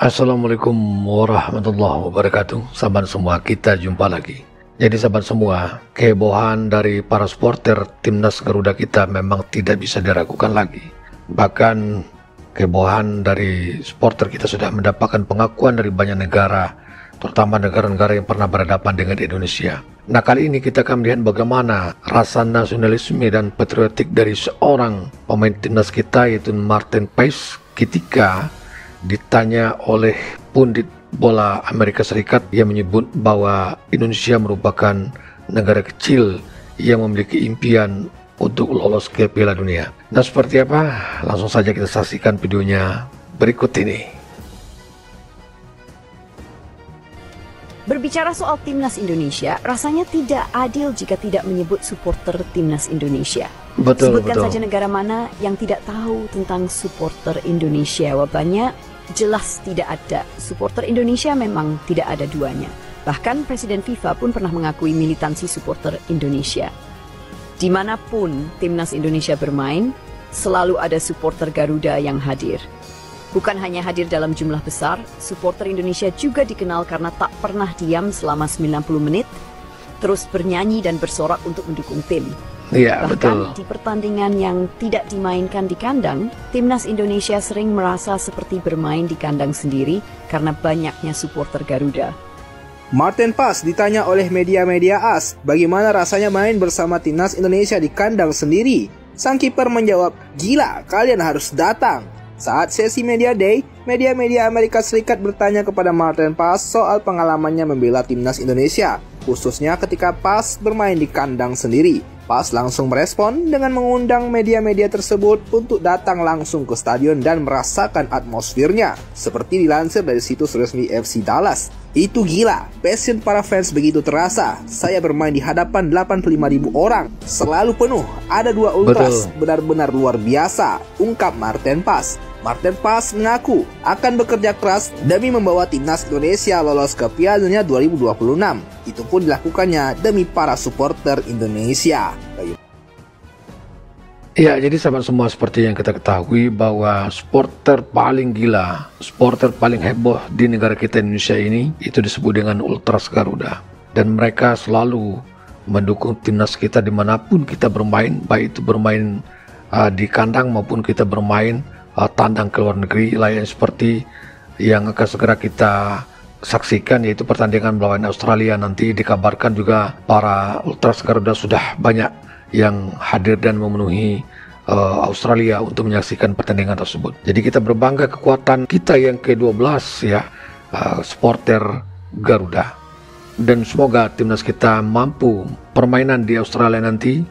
Assalamualaikum warahmatullahi wabarakatuh. Sahabat semua, kita jumpa lagi. Jadi sahabat semua, kehebohan dari para supporter timnas Garuda kita memang tidak bisa diragukan lagi. Bahkan kehebohan dari supporter kita sudah mendapatkan pengakuan dari banyak negara, terutama negara-negara yang pernah berhadapan dengan Indonesia. Nah, kali ini kita akan melihat bagaimana rasa nasionalisme dan patriotik dari seorang pemain timnas kita, yaitu Martin Paes, ketika ditanya oleh pundit bola Amerika Serikat yang menyebut bahwa Indonesia merupakan negara kecil yang memiliki impian untuk lolos ke Piala Dunia. Nah, seperti apa? Langsung saja kita saksikan videonya berikut ini. Berbicara soal timnas Indonesia, rasanya tidak adil jika tidak menyebut supporter timnas Indonesia. Sebutkan saja negara mana yang tidak tahu tentang supporter Indonesia. Wabahnya jelas tidak ada. Supporter Indonesia memang tidak ada duanya. Bahkan Presiden FIFA pun pernah mengakui militansi supporter Indonesia. Dimanapun timnas Indonesia bermain, selalu ada supporter Garuda yang hadir. Bukan hanya hadir dalam jumlah besar, supporter Indonesia juga dikenal karena tak pernah diam selama 90 menit, terus bernyanyi dan bersorak untuk mendukung tim. Iya, bahkan di pertandingan yang tidak dimainkan di kandang, timnas Indonesia sering merasa seperti bermain di kandang sendiri karena banyaknya supporter Garuda. Martin Paes ditanya oleh media-media AS bagaimana rasanya main bersama timnas Indonesia di kandang sendiri. Sang kiper menjawab, "Gila, kalian harus datang." Saat sesi Media Day, media-media Amerika Serikat bertanya kepada Martin Paes soal pengalamannya membela timnas Indonesia, khususnya ketika Paes bermain di kandang sendiri. Paes langsung merespon dengan mengundang media-media tersebut untuk datang langsung ke stadion dan merasakan atmosfernya. Seperti dilansir dari situs resmi FC Dallas. "Itu gila, passion para fans begitu terasa. Saya bermain di hadapan 85.000 orang. Selalu penuh, ada 2 ultras, benar-benar luar biasa," ungkap Martin Paes. Martin Paes mengaku akan bekerja keras demi membawa timnas Indonesia lolos ke Piala Dunia 2026. Itu pun dilakukannya demi para supporter Indonesia. Ya, jadi sahabat semua, seperti yang kita ketahui bahwa supporter paling gila, supporter paling heboh di negara kita Indonesia ini, itu disebut dengan Ultras Garuda. Dan mereka selalu mendukung timnas kita dimanapun kita bermain, baik itu bermain di kandang maupun kita bermain tandang ke luar negeri, lain seperti yang akan segera kita saksikan, yaitu pertandingan melawan Australia nanti. Dikabarkan juga para Ultras Garuda sudah banyak yang hadir dan memenuhi Australia untuk menyaksikan pertandingan tersebut. Jadi kita berbangga kekuatan kita yang ke-12 ya, supporter Garuda. Dan semoga timnas kita mampu permainan di Australia nanti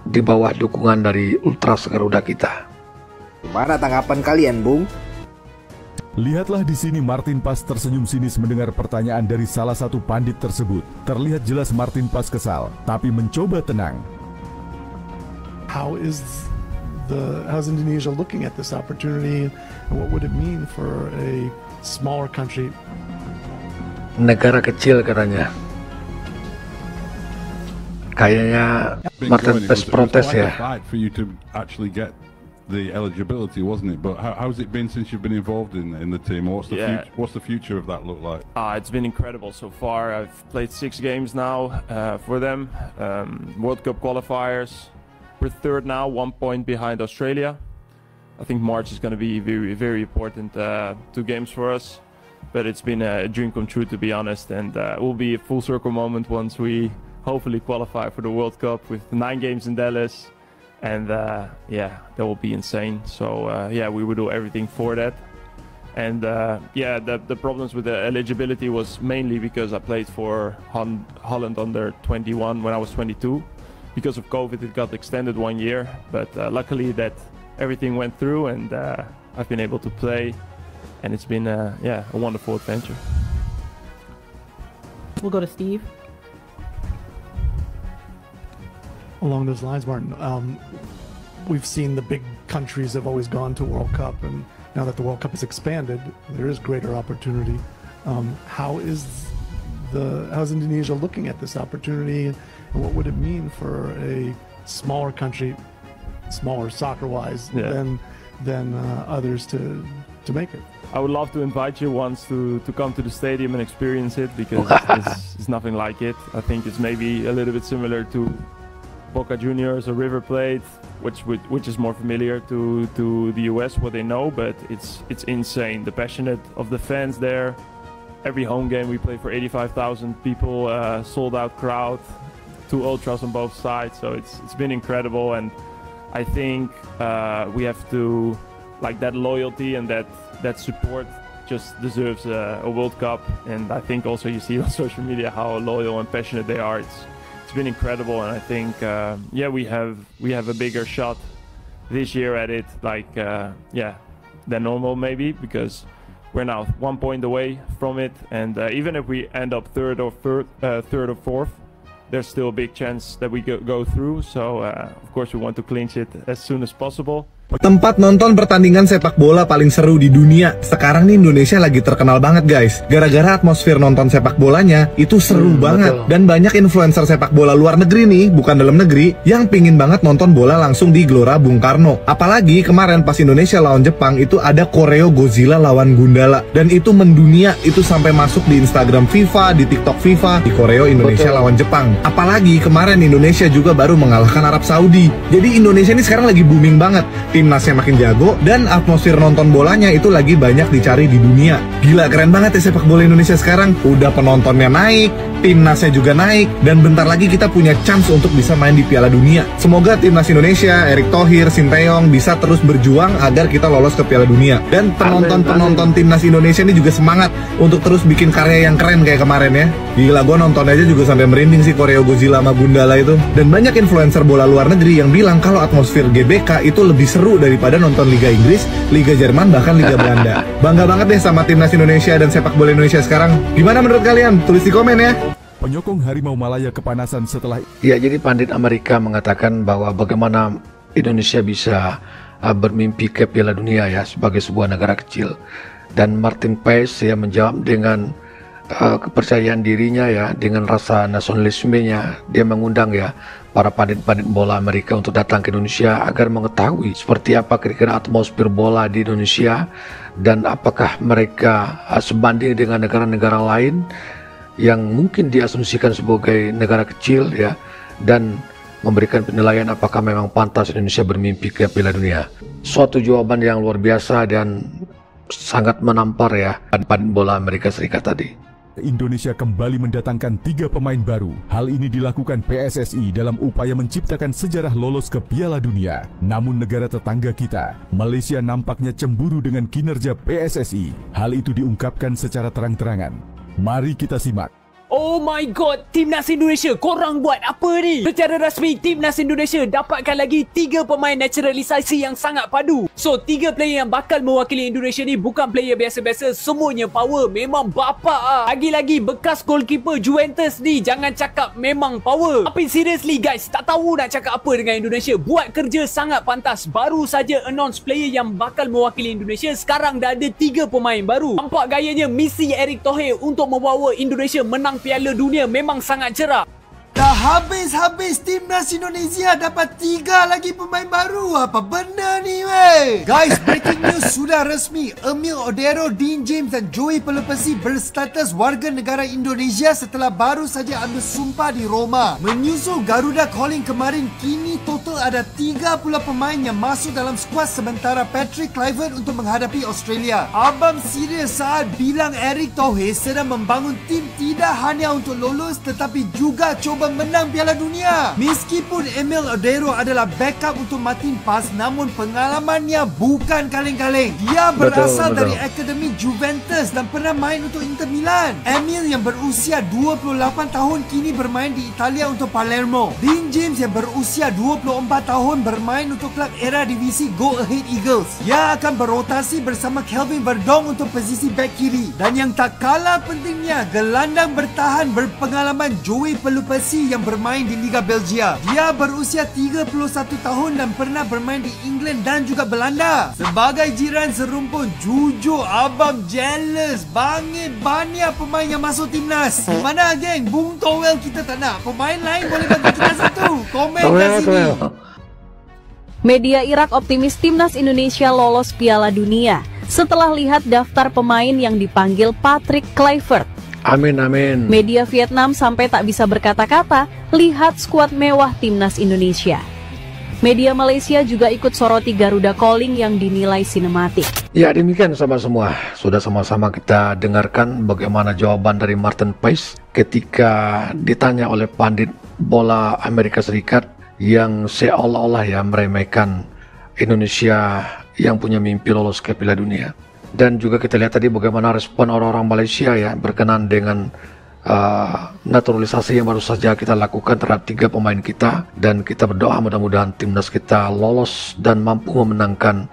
di bawah dukungan dari Ultras Garuda kita. Gimana tanggapan kalian, Bung? Lihatlah di sini Martin Paes tersenyum sinis mendengar pertanyaan dari salah satu pandit tersebut. Terlihat jelas Martin Paes kesal, tapi mencoba tenang. How's Indonesia looking at this opportunity, and what would it mean for a smaller country? Negara kecil katanya. Kayaknya Martin Paes protes ya. The eligibility, wasn't it? But how's it been since you've been involved in the team? What's the future of that look like? It's been incredible so far. I've played 6 games now for them. World Cup qualifiers. We're third now, 1 point behind Australia. I think March is going to be very, very important 2 games for us. But it's been a dream come true, to be honest, and it will be a full circle moment once we hopefully qualify for the World Cup with 9 games in Dallas. And yeah, that will be insane. So yeah, we will do everything for that. And yeah, the problems with the eligibility was mainly because I played for Holland under 21 when I was 22. Because of COVID, it got extended 1 year. But luckily that everything went through, and I've been able to play. And it's been yeah, a wonderful adventure. We'll go to Steve. Along those lines, Martin, we've seen the big countries have always gone to World Cup, and now that the World Cup is expanded, there is greater opportunity. How's Indonesia looking at this opportunity, and what would it mean for a smaller country, smaller soccer-wise, than others to make it? I would love to invite you once to come to the stadium and experience it, because it's nothing like it. I think it's maybe a little bit similar to Boca Juniors or River Plate, which is more familiar to the US, what they know, but it's insane. The passionate of the fans there. Every home game we play for 85,000 people, sold out crowd, 2 ultras on both sides. So it's been incredible, and I think we have to, like, that loyalty and that support just deserves a World Cup. And I think also you see on social media how loyal and passionate they are. It's been incredible, and I think yeah, we have a bigger shot this year at it, like yeah, than normal maybe, because we're now 1 point away from it, and even if we end up third or fourth, there's still a big chance that we go through. So of course we want to clinch it as soon as possible. Tempat nonton pertandingan sepak bola paling seru di dunia. Sekarang nih Indonesia lagi terkenal banget guys, gara-gara atmosfer nonton sepak bolanya itu seru banget. Betul. Dan banyak influencer sepak bola luar negeri nih, bukan dalam negeri, yang pingin banget nonton bola langsung di Gelora Bung Karno. Apalagi kemarin pas Indonesia lawan Jepang itu ada koreo Godzilla lawan Gundala, dan itu mendunia, itu sampai masuk di Instagram FIFA, di TikTok FIFA, di koreo Indonesia lawan Jepang. Apalagi kemarin Indonesia juga baru mengalahkan Arab Saudi. Jadi Indonesia ini sekarang lagi booming banget. Timnasnya makin jago, dan atmosfer nonton bolanya itu lagi banyak dicari di dunia. Gila, keren banget ya sepak bola Indonesia sekarang. Udah penontonnya naik, timnasnya juga naik, dan bentar lagi kita punya chance untuk bisa main di Piala Dunia. Semoga timnas Indonesia, Erick Thohir, Sinteyong bisa terus berjuang agar kita lolos ke Piala Dunia. Dan penonton-penonton timnas Indonesia ini juga semangat untuk terus bikin karya yang keren kayak kemarin ya. Gila, gue nonton aja juga sampai merinding sih koreo Godzilla sama Gundala itu. Dan banyak influencer bola luar negeri yang bilang kalau atmosfer GBK itu lebih seru daripada nonton Liga Inggris, Liga Jerman, bahkan Liga Belanda. Bangga banget deh sama timnas Indonesia dan sepak bola Indonesia sekarang. Gimana menurut kalian? Tulis di komen ya. Penyokong Harimau Malaya kepanasan setelah... Ya, jadi pandit Amerika mengatakan bahwa bagaimana Indonesia bisa bermimpi ke Piala Dunia ya, sebagai sebuah negara kecil. Dan Martin Paes ya menjawab dengan kepercayaan dirinya ya, dengan rasa nasionalismenya. Dia mengundang ya para pandit-pandit bola Amerika untuk datang ke Indonesia agar mengetahui seperti apa kira-kira atmosfer bola di Indonesia, dan apakah mereka sebanding dengan negara-negara lain yang mungkin diasumsikan sebagai negara kecil ya, dan memberikan penilaian apakah memang pantas Indonesia bermimpi ke Piala Dunia. Suatu jawaban yang luar biasa dan sangat menampar ya pandit bola Amerika Serikat tadi. Indonesia kembali mendatangkan 3 pemain baru. Hal ini dilakukan PSSI dalam upaya menciptakan sejarah lolos ke Piala Dunia. Namun negara tetangga kita, Malaysia, nampaknya cemburu dengan kinerja PSSI. Hal itu diungkapkan secara terang-terangan. Mari kita simak. Oh my god, Timnas Indonesia, korang buat apa ni? Secara rasmi, Timnas Indonesia dapatkan lagi 3 pemain naturalisasi yang sangat padu. So, 3 player yang bakal mewakili Indonesia ni bukan player biasa-biasa, semuanya power, memang bapak ah. Lagi-lagi bekas goalkeeper Juventus ni, jangan cakap memang power. Tapi seriously guys, tak tahu nak cakap apa dengan Indonesia. Buat kerja sangat pantas. Baru saja announce player yang bakal mewakili Indonesia, sekarang dah ada 3 pemain baru. Nampak gayanya misi Erick Thohir untuk membawa Indonesia menang Piala Dunia memang sangat cerah. Dah habis-habis Timnas Indonesia dapat 3 lagi pemain baru. Apa benda ni weh? Guys, breaking news sudah resmi. Emil Odero, Dean James dan Joey Pelupesi berstatus warga negara Indonesia setelah baru saja ambil sumpah di Roma. Menyusul Garuda Calling kemarin, kini total ada 3 pula pemain yang masuk dalam skuad sementara Patrick Kluivert untuk menghadapi Australia. Abang serius saat bilang Erick Thohir sedang membangun tim tidak hanya untuk lolos tetapi juga coba menang Piala Dunia. Meskipun Emil Odero adalah backup untuk Martin Paes, namun pengalamannya bukan kaleng-kaleng. Dia berasal dari Akademi Juventus dan pernah main untuk Inter Milan. Emil yang berusia 28 tahun kini bermain di Italia untuk Palermo. Dean James yang berusia 24 tahun bermain untuk klub era divisi Go Ahead Eagles. Dia akan berotasi bersama Kelvin Verdong untuk posisi back kiri. Dan yang tak kalah pentingnya, gelandang bertahan berpengalaman Joey Pelupesi yang bermain di Liga Belgia. Dia berusia 31 tahun dan pernah bermain di England dan juga Belanda. Sebagai jiran serumpun, jujur abang jealous. Bangit banyak pemain yang masuk timnas. Mana geng? Bung Towel kita tak nak. Pemain lain boleh bagi kita satu. Komen kat sini. Media Irak optimis Timnas Indonesia lolos Piala Dunia. setelah lihat daftar pemain yang dipanggil Patrick Kluivert. Amin, amin. Media Vietnam sampai tak bisa berkata-kata lihat skuad mewah timnas Indonesia. Media Malaysia juga ikut soroti Garuda Calling yang dinilai sinematik. Ya, demikian sahabat semua. Sudah sama-sama kita dengarkan bagaimana jawaban dari Martin Paes ketika ditanya oleh pandit bola Amerika Serikat yang seolah-olah ya meremehkan Indonesia yang punya mimpi lolos ke Piala Dunia. Dan juga kita lihat tadi bagaimana respon orang-orang Malaysia ya berkenan dengan naturalisasi yang baru saja kita lakukan terhadap 3 pemain kita, dan kita berdoa mudah-mudahan timnas kita lolos dan mampu memenangkan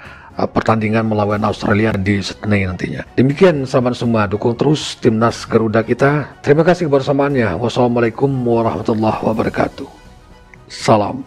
pertandingan melawan Australia di Sydney nantinya. Demikian sahabat semua, dukung terus timnas Garuda kita. Terima kasih kebersamaannya. Wassalamualaikum warahmatullahi wabarakatuh. Salam.